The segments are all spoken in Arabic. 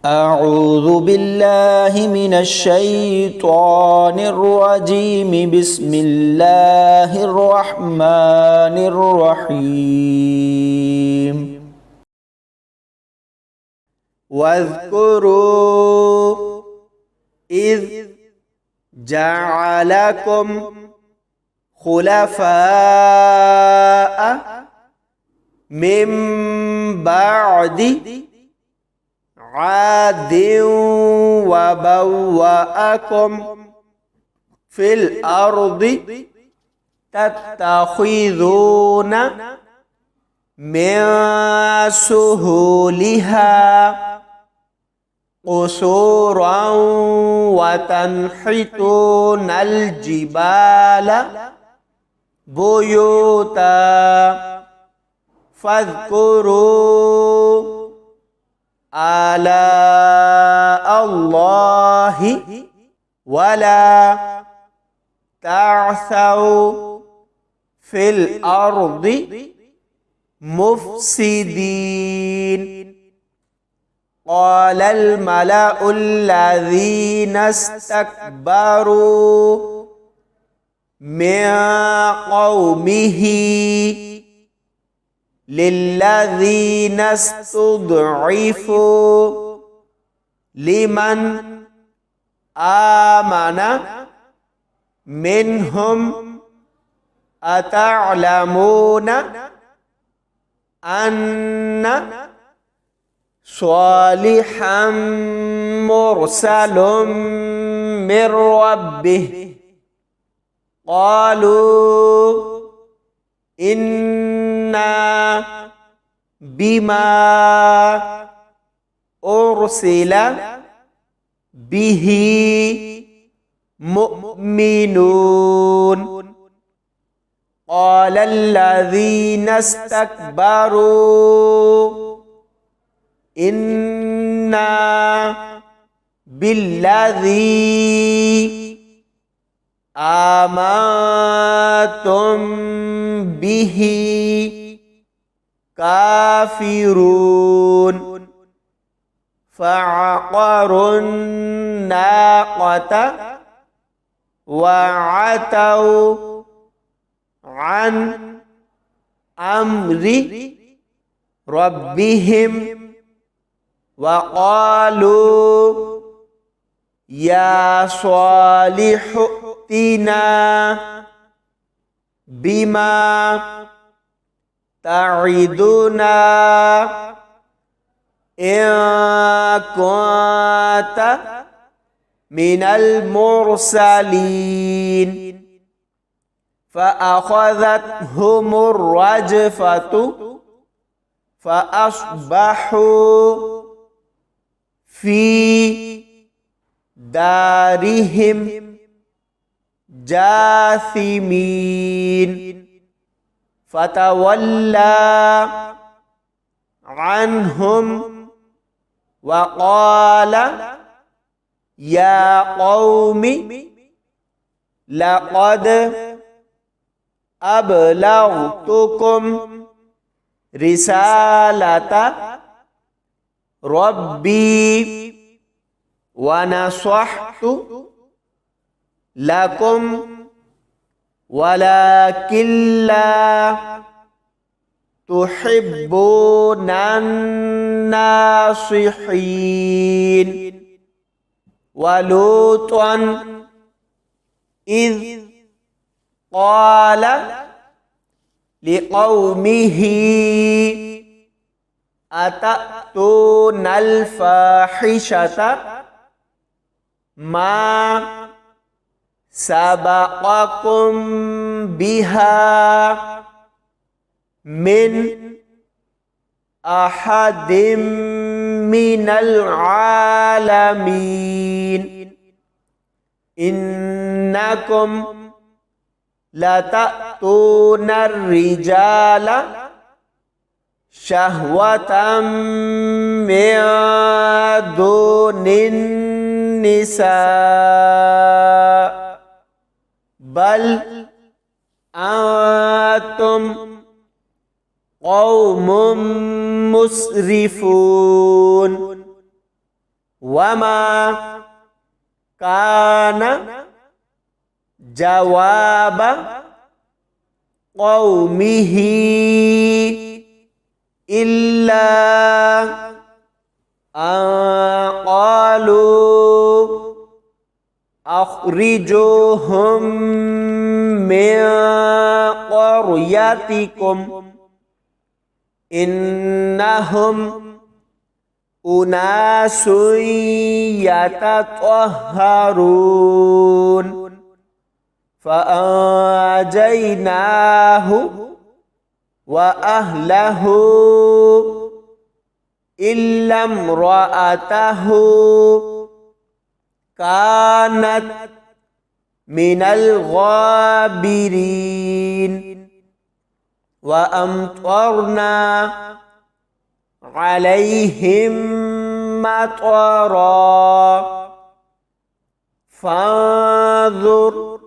أعوذ بالله من الشيطان الرجيم. بسم الله الرحمن الرحيم. واذكروا إذ جعلكم خلفاء من بعد عاد وبوأكم في الأرض تتخذون من سهولها قصورا وتنحتون الجبال بيوتا فاذكروا آلاء الله ولا تعثوا في الأرض مفسدين. قال الملأ الذين استكبروا من قومه للذين استضعفوا لمن آمن منهم أتعلمون أن صالحا مرسل من ربه قالوا إنا بما أرسل به مؤمنون. قال الذين استكبروا إنا بالذي آمنتم به كافرون. فعقروا الناقة وعتوا عن أمر ربهم وقالوا يا صالح ائتنا بما تعدنا إن كنت من المرسلين. فأخذتهم الرجفة فأصبحوا في دارهم جاثمين. فتولى عنهم وقال يا قوم لقد أبلغتكم رسالة ربي ونصحت لكم ولكن لا تحبون الناصحين. ولوطا إذ قال لقومه أتأتون الفاحشة ما سبقكم بها من أحد من العالمين. إنكم لتأتون الرجال شهوة من دون النساء بل أنتم قوم مسرفون. وما كان جواب قومه إلا أن قالوا أخرجوهم من قريتكم إنهم أناس يتطهرون فأنجيناه وأهله إلا امرأته كانت من الغابرين وأمطرنا عليهم مطرا فانظر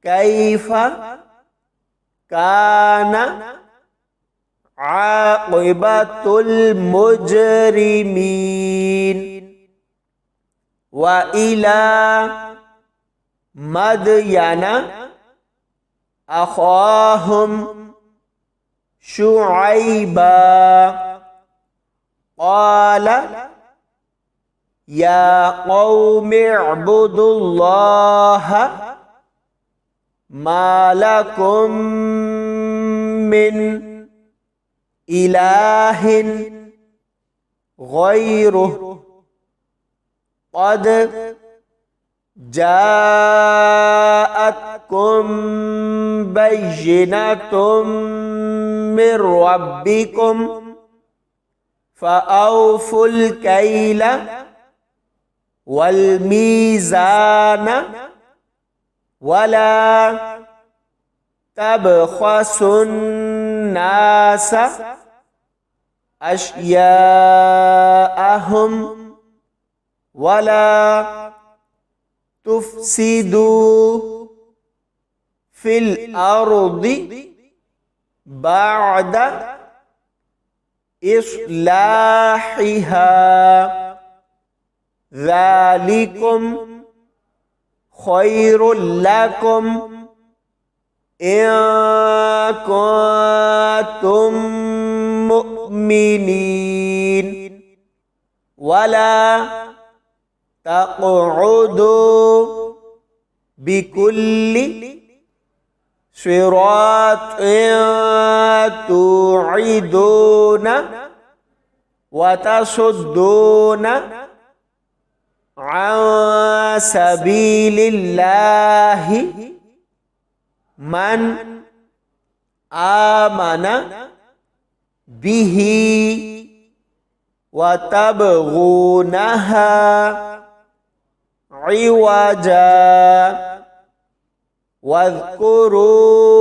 كيف كان عاقبة المجرمين وإلى مدين أخاهم شعيبا قال يا قوم اعبدوا الله ما لكم من إله غيره قد جاءتكم بينة من ربكم فأوفوا الكيل والميزان ولا تبخسوا الناس أشياءهم ولا تفسدوا في الأرض بعد إصلاحها ذلكم خير لكم إن كنتم مؤمنين ولا تقعدوا بكل صراط توعدون وتصدون عن سبيل الله من آمن به وتبغونها عوجا واذكروا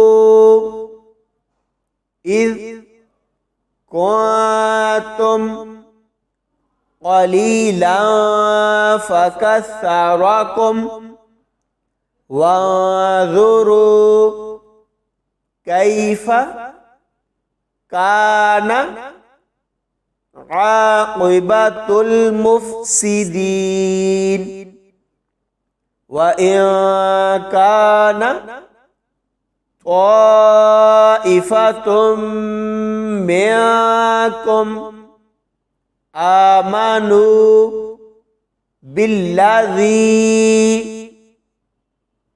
إذ كنتم قليلا فكثركم وانظروا كيف كان عاقبة المفسدين وإن كان طائفة منكم آمنوا بالذي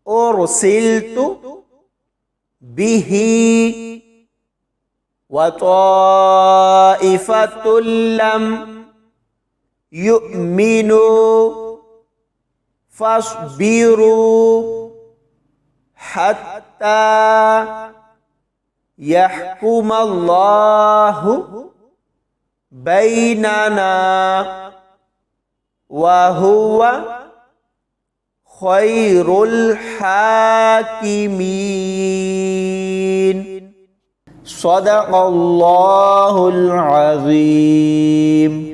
أرسلت به وطائفة لم يؤمنوا فاصبروا حتى يحكم الله بيننا وهو خير الحاكمين. صدق الله العظيم.